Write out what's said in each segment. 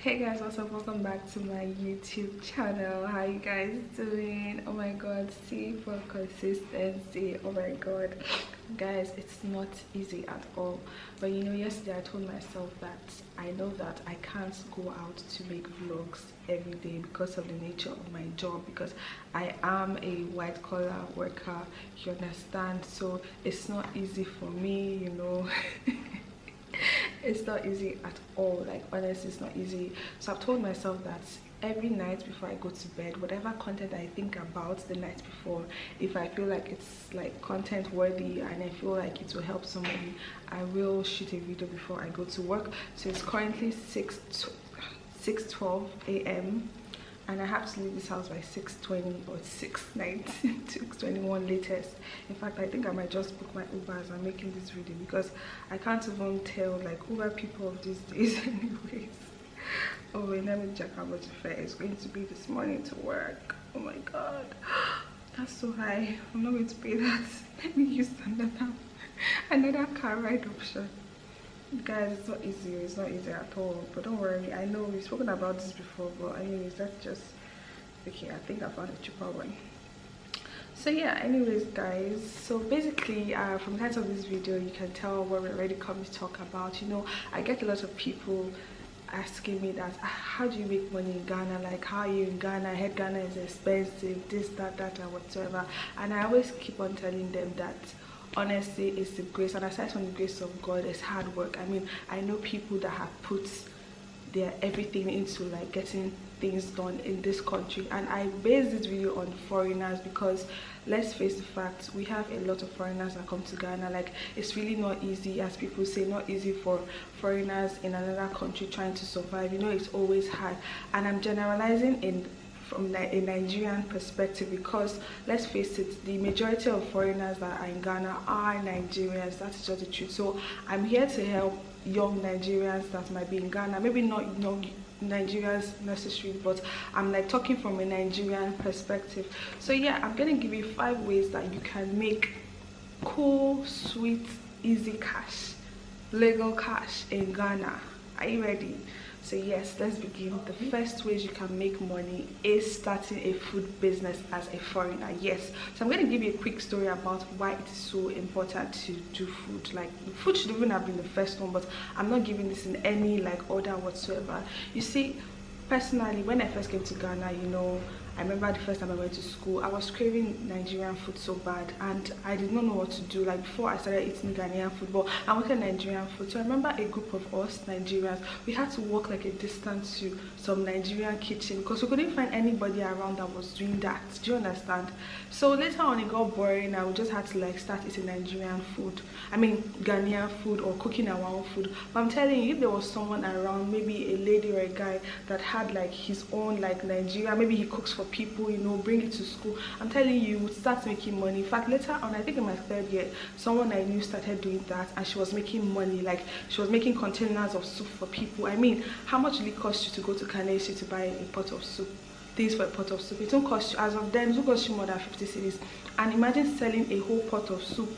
Hey guys, what's up? Welcome back to my YouTube channel. How you guys doing? Oh my god, see for consistency. Oh my god, guys, it's not easy at all. But you know, yesterday I told myself that I know that I can't go out to make vlogs every day because of the nature of my job, because I am a white collar worker, you understand? So it's not easy for me, you know. It's not easy at all, like honestly it's not easy. So I've told myself that every night before I go to bed, whatever content I think about the night before, if I feel like it's like content worthy and I feel like it will help somebody, I will shoot a video before I go to work. So it's currently 6:12 a.m. and I have to leave this house by 6:20 or 6:19, 6:21 latest. In fact, I think I might just book my Uber as I'm making this video, because I can't even tell like Uber people of these days anyways. Oh wait, let me check how much the fare is going to be this morning to work. Oh my god, that's so high. I'm not going to pay that. Let me use another car ride option. Guys, it's not easy. It's not easy at all, but don't worry, I know we've spoken about this before, but anyways, that's just okay. I think I found a cheaper one. So yeah, anyways guys, so basically from the title of this video you can tell what we're already coming to talk about. You know, I get a lot of people asking me that how do you make money in Ghana, like how are you in Ghana, I heard Ghana is expensive, this, that and whatsoever. And I always keep on telling them that honestly it's the grace, and aside from the grace of God, it's hard work. I mean, I know people that have put their everything into like getting things done in this country, and I base this video on foreigners because let's face the facts, we have a lot of foreigners that come to Ghana. Like, it's really not easy, as people say, not easy for foreigners in another country trying to survive. You know, it's always hard, and I'm generalizing from a Nigerian perspective, because let's face it, the majority of foreigners that are in Ghana are Nigerians. That's just the truth. So I'm here to help young Nigerians that might be in Ghana, maybe not young Nigerians necessarily, but I'm like talking from a Nigerian perspective. So yeah, I'm gonna give you 5 ways that you can make cool, sweet, easy cash, legal cash in Ghana. Are you ready? So yes, let's begin. The first ways you can make money is starting a food business as a foreigner. Yes, so I'm going to give you a quick story about why it is so important to do food. Like, food should even have been the first one, but I'm not giving this in any like order whatsoever. You see, personally, when I first came to Ghana, you know, I remember the first time I went to school, I was craving Nigerian food so bad, and I did not know what to do. Like, before I started eating Ghanaian food, but I wanted Nigerian food. So I remember a group of us Nigerians, we had to walk like a distance to some Nigerian kitchen because we couldn't find anybody around that was doing that. Do you understand? So later on it got boring, and we just had to like start eating Nigerian food, I mean Ghanaian food, or cooking our own food. But I'm telling you, if there was someone around, maybe a lady or a guy that had like his own like Nigeria, maybe he cooks for people, you know, bring it to school, I'm telling you, you would start making money. In fact, later on, I think in my 3rd year, someone I knew started doing that, and she was making money. Like, she was making containers of soup for people. I mean, how much will it cost you to go to Kanesi to buy a pot of soup? Things for a pot of soup, it won't cost you, as of then, it won't cost you more than 50 cedis. And imagine selling a whole pot of soup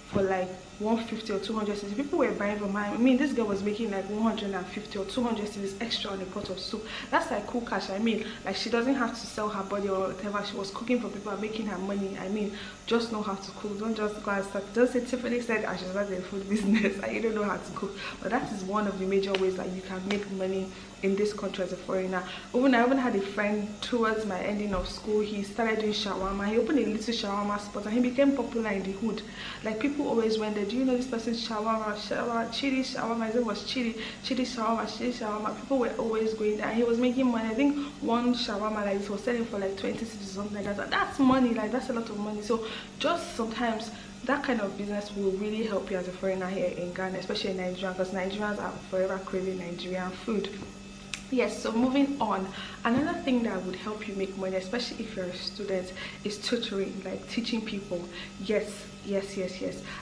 for like 150 or 200 cedis. People were buying from her. I mean, this girl was making like 150 or 200 cedis extra on a pot of soup. That's like cool cash. I mean, like, she doesn't have to sell her body or whatever. She was cooking for people and making her money. I mean, just know how to cook. Don't just go and start. Just say Tiffany said I should start a food business and you don't know how to cook. But that is one of the major ways that you can make money in this country as a foreigner. I even had a friend towards my ending of school. He started doing shawarma. He opened a little shawarma spot and he became popular in the hood. Like, people always went there, do you know this person's shawarma, chili shawarma? His name was chili shawarma. People were always going there, and he was making money. I think one shawarma like this was selling for like 20 cedis or something like that. That's money. Like, that's a lot of money. So just sometimes that kind of business will really help you as a foreigner here in Ghana, especially in Nigeria, because Nigerians are forever craving Nigerian food. Yes, so moving on, another thing that would help you make money, especially if you're a student, is tutoring, like teaching people. Yes, Yes.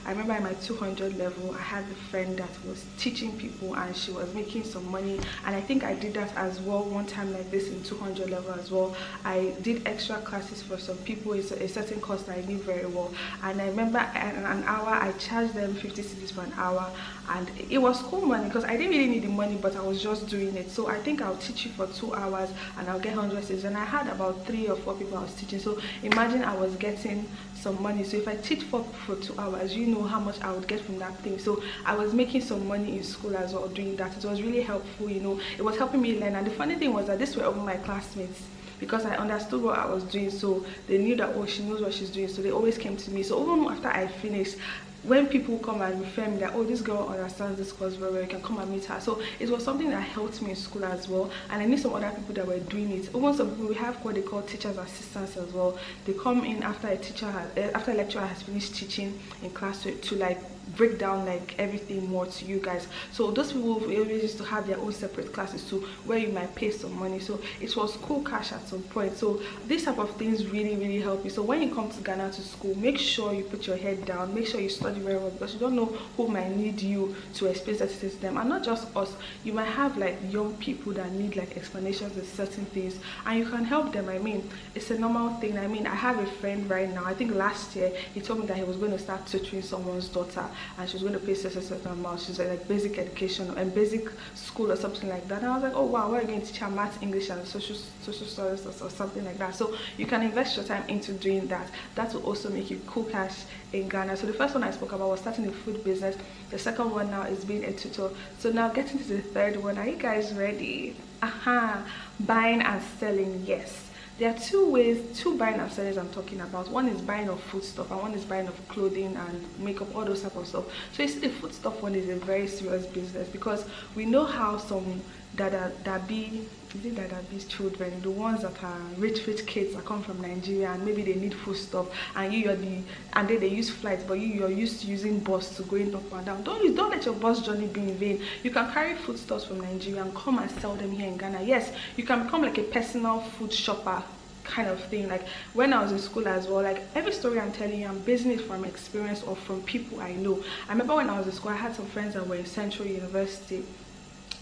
I remember at my 200 level, I had a friend that was teaching people and she was making some money, and I think I did that as well one time like this in 200 level as well. I did extra classes for some people. It's a certain course that I knew very well, and I remember an hour I charged them 50 cedis for an hour, and it was cool money because I didn't really need the money, but I was just doing it. So I think I'll teach you for 2 hours and I'll get 100 cedis, and I had about 3 or 4 people I was teaching. So imagine I was getting some money. So if I teach for 2 hours, you know how much I would get from that thing. So I was making some money in school as well doing that. It was really helpful, you know. It was helping me learn. And the funny thing was that these were all my classmates, because I understood what I was doing. So they knew that, oh, she knows what she's doing. So they always came to me. So even after I finished, when people come and refer me that, oh, this girl understands this course very well, you can come and meet her. So it was something that helped me in school as well. And I knew some other people that were doing it. Even some people, we have what they call teachers assistants as well. They come in after after a lecturer has finished teaching in class to like break down like everything more to you guys. So those people always used to have their own separate classes too, where you might pay some money. So it was cool cash at some point. So this type of things really help you. So when you come to Ghana to school, make sure you put your head down, make sure you study very well, because you don't know who might need you to explain certain things to them. And not just us, you might have like young people that need like explanations of certain things, and you can help them. I mean, it's a normal thing. I mean, I have a friend right now, I think last year he told me that he was going to start tutoring someone's daughter, and she was going to pay certain amount. She's like basic education and basic school or something like that. And I was like, oh wow, why are you going to teach her math, English, and social studies or something like that? So you can invest your time into doing that. That will also make you cool cash in Ghana. So the first one I spoke about was starting a food business. The second one now is being a tutor. So now getting to the third one. Are you guys ready? Buying and selling. Yes, there are two buying and sellers I'm talking about. One is buying of food stuff and one is buying of clothing and makeup, all those type of stuff. So you see, the food stuff one is a very serious business, because we know how some Dadabi's children, the ones that are rich kids that come from Nigeria, and maybe they need food stuff, and and then they use flights, but you're used to using bus to going up and down. Don't let your bus journey be in vain. You can carry foodstuffs from Nigeria and come and sell them here in Ghana. Yes, you can become like a personal food shopper kind of thing. Like when I was in school as well, like every story I'm telling you, I'm basing it from experience or from people I know. I remember when I was in school, I had some friends that were in Central University.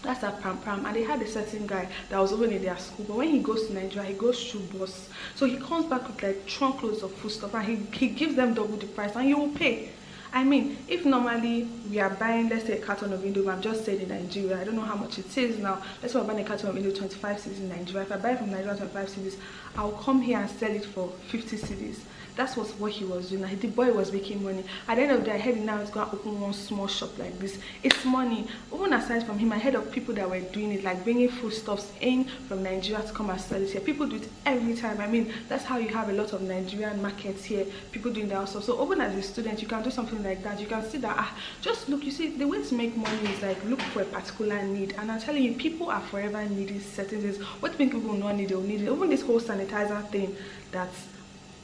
That's at Pram, and they had a certain guy that was over in their school, but when he goes to Nigeria, he goes through bus. So he comes back with like trunk loads of food stuff, and he gives them double the price, and you will pay. I mean, if normally we are buying, let's say, a carton of Indomie, I'm just saying in Nigeria, I don't know how much it is now. Let's say I'm buying a carton of Indomie 25 cedis in Nigeria. If I buy it from Nigeria 25 cedis, I'll come here and sell it for 50 cedis. That's what he was doing. The boy was making money. At the end of the day, I heard now he's going to open one small shop like this. It's money. Even aside from him, I heard of people that were doing it, like bringing foodstuffs in from Nigeria to come and sell it here. People do it every time. I mean, that's how you have a lot of Nigerian markets here. People doing that also. So even as a student, you can do something like that. You can see that, just look, you see, the way to make money is like look for a particular need. And I'm telling you, people are forever needing certain things. What people will not need, they'll need it. Even this whole sanitizer thing, that's,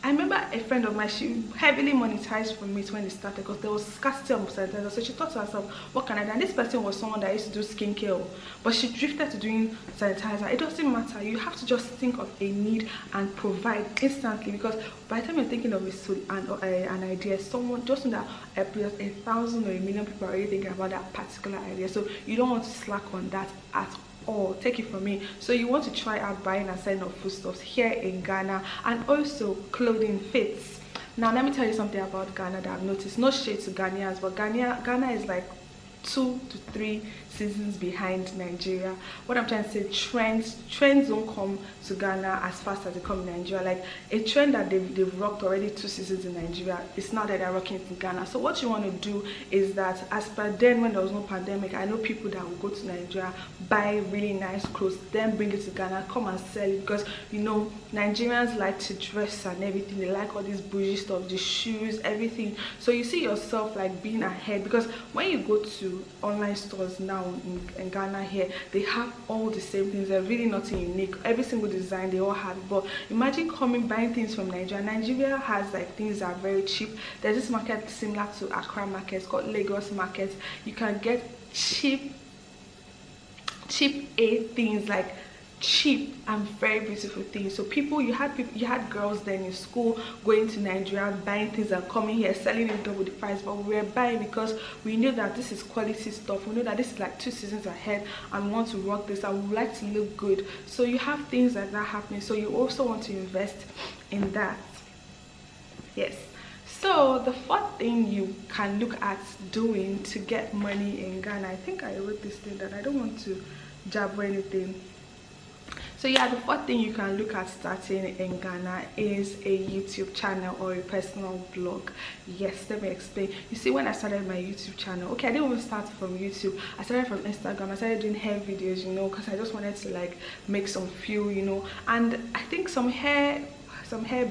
I remember a friend of mine, she heavily monetized from it when it started, because there was scarcity of sanitizer. So she thought to herself, what can I do? And this person was someone that used to do skincare, but she drifted to doing sanitizer. It doesn't matter. You have to just think of a need and provide instantly, because by the time you're thinking of an idea, someone just know that 1,000 or 1,000,000 people are already thinking about that particular idea. So you don't want to slack on that at all. Or take it from me. So you want to try out buying and selling of foodstuffs here in Ghana, and also clothing fits. Now let me tell you something about Ghana that I've noticed. No shade to Ghanaians, but Ghana is like 2 to 3 seasons behind Nigeria. What I'm trying to say, trends don't come to Ghana as fast as they come in Nigeria. Like a trend that they've rocked already 2 seasons in Nigeria, it's not that they're rocking it in Ghana. So what you want to do is that, as per then, when there was no pandemic, I know people that will go to Nigeria, buy really nice clothes, then bring it to Ghana, come and sell it, because you know Nigerians like to dress and everything. They like all this bougie stuff, the shoes, everything. So you see yourself like being ahead, because when you go to online stores now in Ghana here, they have all the same things. They're really nothing unique. Every single design they all have. But imagine buying things from Nigeria. Nigeria has like things that are very cheap. There's this market similar to Accra market. It's called Lagos market. You can get cheap things like cheap and very beautiful things. So you had girls then in school going to Nigeria, buying things and coming here selling it double the price, but we were buying because we knew that this is quality stuff. We know that this is like 2 seasons ahead and we want to rock this and we like to look good. So you have things like that happening, so you also want to invest in that. Yes. So the fourth thing you can look at doing to get money in Ghana, I think I wrote this thing that I don't want to jab or anything. So yeah, the fourth thing you can look at starting in Ghana is a YouTube channel or a personal blog. Yes, let me explain. You see, when I started my YouTube channel, okay, I didn't even start from YouTube. I started from Instagram. I started doing hair videos, you know, because I just wanted to like make some feel, you know. And I think some hair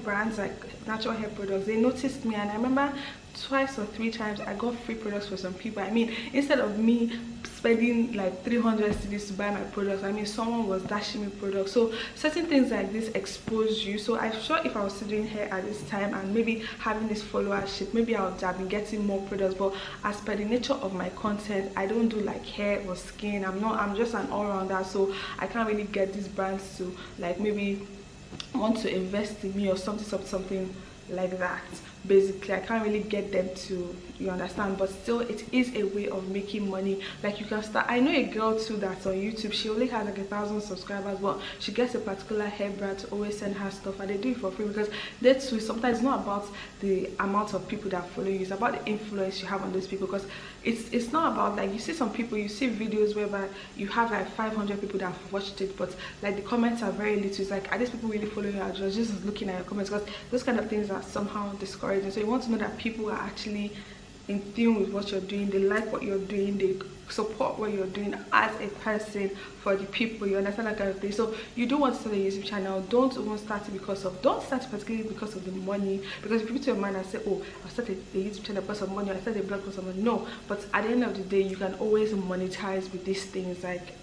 brands, like natural hair products, they noticed me, and I remember twice or 3 times I got free products for some people. I mean, instead of me spending like 300 cedis to buy my products, I mean, someone was dashing me products. So certain things like this expose you. So I'm sure if I was still doing hair at this time and maybe having this followership, maybe I would have been getting more products. But as per the nature of my content, I don't do like hair or skin. I'm just an all-rounder, so I can't really get these brands to like maybe want to invest in me or something like that. Basically, I can't really get them to, you understand, but still it is a way of making money. Like, you can start. I know a girl too that's on YouTube. She only has like 1,000 subscribers, but she gets a particular hair brand to always send her stuff, and they do it for free, because that too, sometimes it's not about the amount of people that follow you, it's about the influence you have on those people. Because it's not about, like, you see some people, you see videos whereby you have like 500 people that have watched it, but like the comments are very little. It's like, are these people really following you, or just looking at your comments? Because those kind of things are somehow discouraging. So you want to know that people are actually in tune with what you're doing, they like what you're doing, they support what you're doing as a person for the people, you understand, that kind of thing. So you do want to start a YouTube channel. Don't even start it don't start particularly because of the money, because if you put your mind and say, oh, I'll start a YouTube channel because of money, I'll start a blog because of money. No, but at the end of the day, you can always monetize with these things. Like,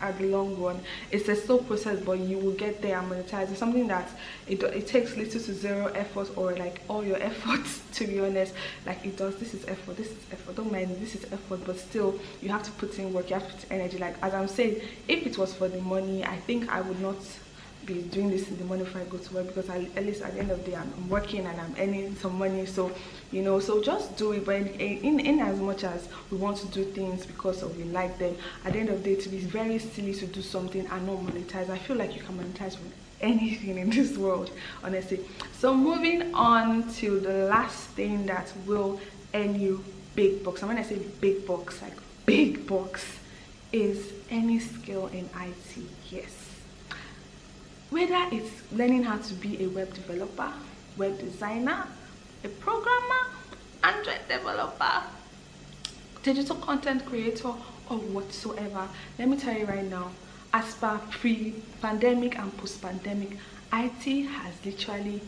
at the long run, it's a slow process, but you will get there and monetize. It's something that it takes little to zero effort, or like all your efforts, to be honest. Like, it does. This is effort, don't mind, this is effort, but still you have to put in work, you have to put energy. Like, as I'm saying, if it was for the money, I think I would not be doing this in the morning before I go to work, because at least at the end of the day, I'm working and I'm earning some money. So, you know, so just do it. But in as much as we want to do things because of we like them, at the end of the day, to be very silly to do something and not monetize. I feel like you can monetize with anything in this world, honestly. So moving on to the last thing that will earn you big bucks, and when I say big bucks, like big bucks, is any skill in IT. Yes. Whether it's learning how to be a web developer, web designer, a programmer, Android developer, digital content creator, or whatsoever, let me tell you right now, as per pre-pandemic and post-pandemic, IT has literally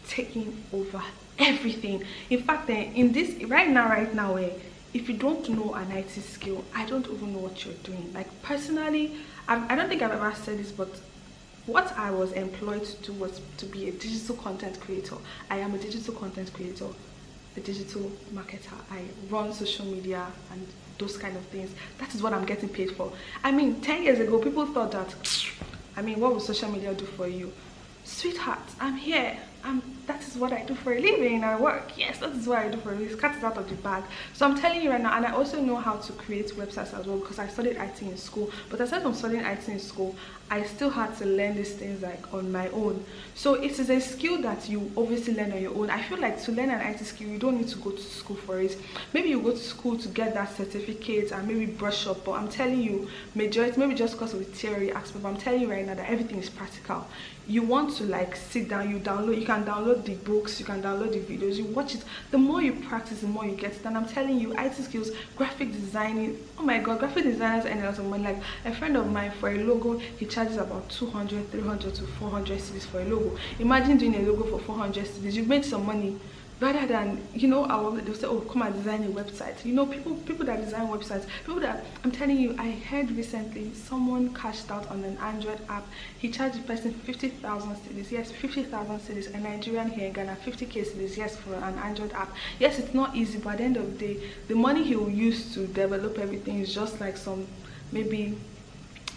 taken over everything. In fact, in this right now, if you don't know an IT skill, I don't even know what you're doing. Like, personally, I don't think I've ever said this, but what I was employed to do was to be a digital content creator. I am a digital content creator, a digital marketer. I run social media and those kind of things. That is what I'm getting paid for. I mean, 10 years ago, people thought that, I mean, what will social media do for you? Sweetheart, I'm here. That is what I do for a living. I work. Yes, that is what I do for a living. Cut it out of the bag. So I'm telling you right now, and I also know how to create websites as well, because I studied IT in school. But aside from studying IT in school, I still had to learn these things like on my own. So it is a skill that you obviously learn on your own. I feel like to learn an IT skill, you don't need to go to school for it. Maybe you go to school to get that certificate and maybe brush up. But I'm telling you, majority, maybe just because of the theory aspect, but I'm telling you right now that everything is practical. You want to like sit down, you can download the books, you can download the videos, you watch it. The more you practice, the more you get it. And I'm telling you, IT skills, graphic designing, oh my god, graphic designers earn a lot of money. Like, a friend of mine, for a logo, he charges about 200, 300 to 400 cedis for a logo. Imagine doing a logo for 400 cedis. You've made some money, rather than, you know, they'll say, oh, come and design a website. You know, people that design websites, people that, I'm telling you, I heard recently someone cashed out on an Android app. He charged the person 50,000 cedis. Yes, 50,000 cedis. A Nigerian here in Ghana, 50k cedis. Yes, for an Android app. Yes, it's not easy, but at the end of the day, the money he will use to develop everything is just like some maybe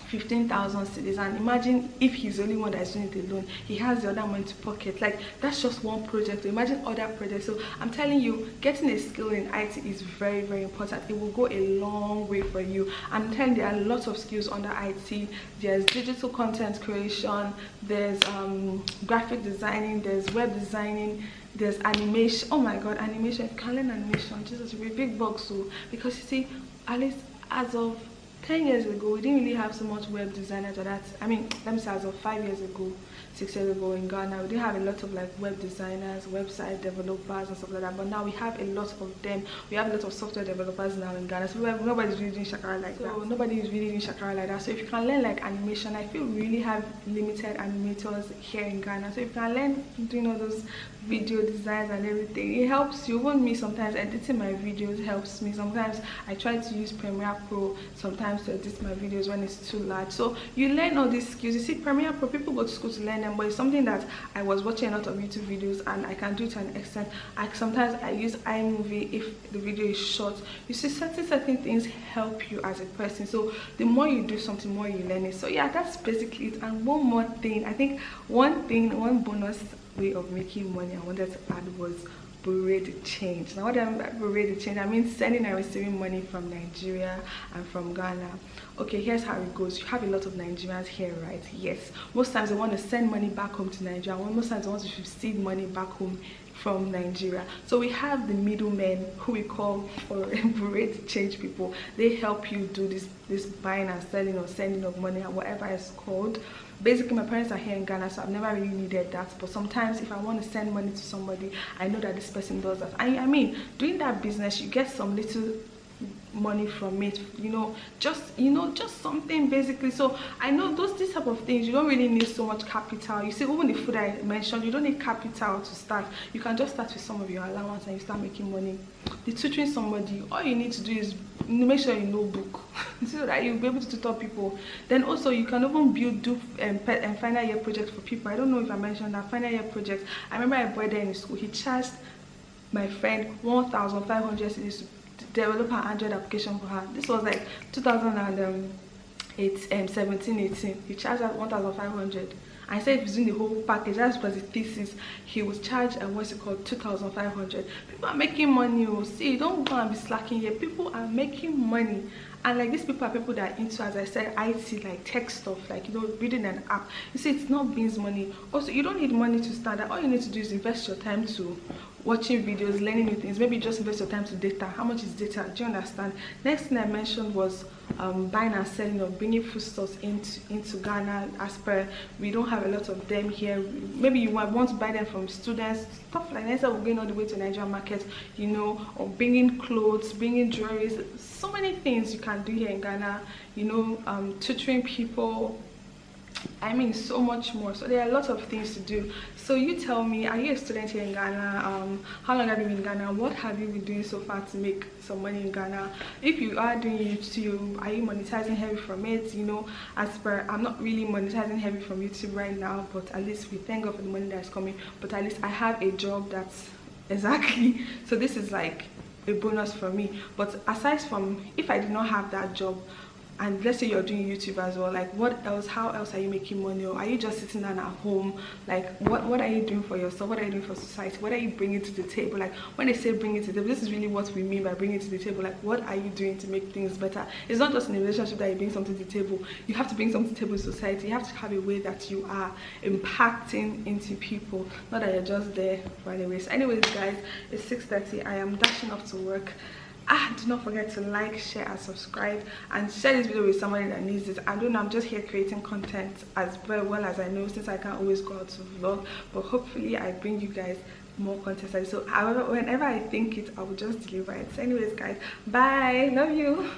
15,000 cedis, and imagine if he's the only one that's doing it alone, he has the other money to pocket. Like, that's just one project. So imagine other projects. So I'm telling you, getting a skill in IT is very, very important. It will go a long way for you. I'm telling you, there are lots of skills under IT. There's digital content creation, there's graphic designing, there's web designing, there's animation. Oh my god, animation. If you can learn animation, Jesus, you're a big box. So because you see, at least as of 10 years ago, we didn't really have so much web designers or that. I mean, let me say as of 5 years ago, 6 years ago in Ghana, we didn't have a lot of like web designers, website developers and stuff like that. But now we have a lot of them. We have a lot of software developers now in Ghana. So nobody's really doing shakara like that. So nobody is really doing shakara like that. So if you can learn like animation, I feel we really have limited animators here in Ghana. So if you can learn doing all those video designs and everything, it helps you. Even me, sometimes editing my videos helps me. Sometimes I try to use Premiere Pro sometimes to edit my videos when it's too large. So you learn all these skills. You see, Premiere Pro, people go to school to learn them, but it's something that I was watching a lot of YouTube videos and I can do to an extent. Sometimes I use iMovie if the video is short. You see, certain things help you as a person. So the more you do something, more you learn it. So yeah, that's basically it. And one more thing, I think one bonus way of making money I wanted to add was bureau de change. Now what do I mean by bureau de change? I mean sending and receiving money from Nigeria and from Ghana. Okay, here's how it goes. You have a lot of Nigerians here, right? Yes, most times they want to send money back home to Nigeria, most times they want to receive money back home from Nigeria. So we have the middlemen, who we call for bureau de change people. They help you do this buying and selling or sending of money or whatever it's called. Basically, my parents are here in Ghana, so I've never really needed that. But sometimes if I want to send money to somebody, I know that this person does that. I mean, doing that business, you get some little money from it, just something basically. So I know this type of things, you don't really need so much capital. You see, even the food I mentioned, you don't need capital to start. You can just start with some of your allowance and you start making money. The tutoring somebody, all you need to do is make sure you know book so that you'll be able to tutor people. Then also you can even do final year projects for people. I don't know if I mentioned that final year project. I remember I bought there in school. He charged my friend 1,500 cedis to develop an Android application for her. This was like 2017-18. He charged her 1,500. I said if he's doing the whole package, that's was the thesis, he was charged what's it called, 2,500. People are making money. See, don't go and be slacking here. People are making money. And like these people are people that are into, as I said, IT, like tech stuff, like reading an app. You see, it's not beans money. Also, you don't need money to start that. All you need to do is invest your time to watching videos, learning new things. Maybe just invest your time to data. How much is data? Do you understand? Next thing I mentioned was buying and selling or bringing foodstuffs into Ghana. As per, we don't have a lot of them here. Maybe you want to buy them from students, stuff like that. Instead of going all the way to Nigerian market, or bringing clothes, bringing jewelry. So many things you can do here in Ghana. Tutoring people. I mean, so much more. So there are a lot of things to do. So you tell me, are you a student here in Ghana? How long have you been in Ghana? What have you been doing so far to make some money in Ghana? If you are doing YouTube, are you monetizing heavy from it? As per, I'm not really monetizing heavy from YouTube right now, but at least we thank God for the money that's coming. But at least I have a job that's exactly, so this is like a bonus for me. But aside from, if I did not have that job, and let's say you're doing YouTube as well, like what else, how else are you making money? Or are you just sitting down at home? Like what are you doing for yourself? What are you doing for society? What are you bringing to the table? Like when they say bring it to the table, this is really what we mean by bringing it to the table. Like what are you doing to make things better? It's not just in a relationship that you bring something to the table. You have to bring something to the table in society. You have to have a way that you are impacting into people, not that you're just there for any waste. Anyways guys, it's 6:30. I am dashing off to work. Do not forget to like, share and subscribe, and share this video with somebody that needs it. I don't know, I'm just here creating content as very well as I know, since I can't always go out to vlog, but hopefully I bring you guys more content. So however, whenever I think it, I will just deliver it. So anyways guys, bye, love you.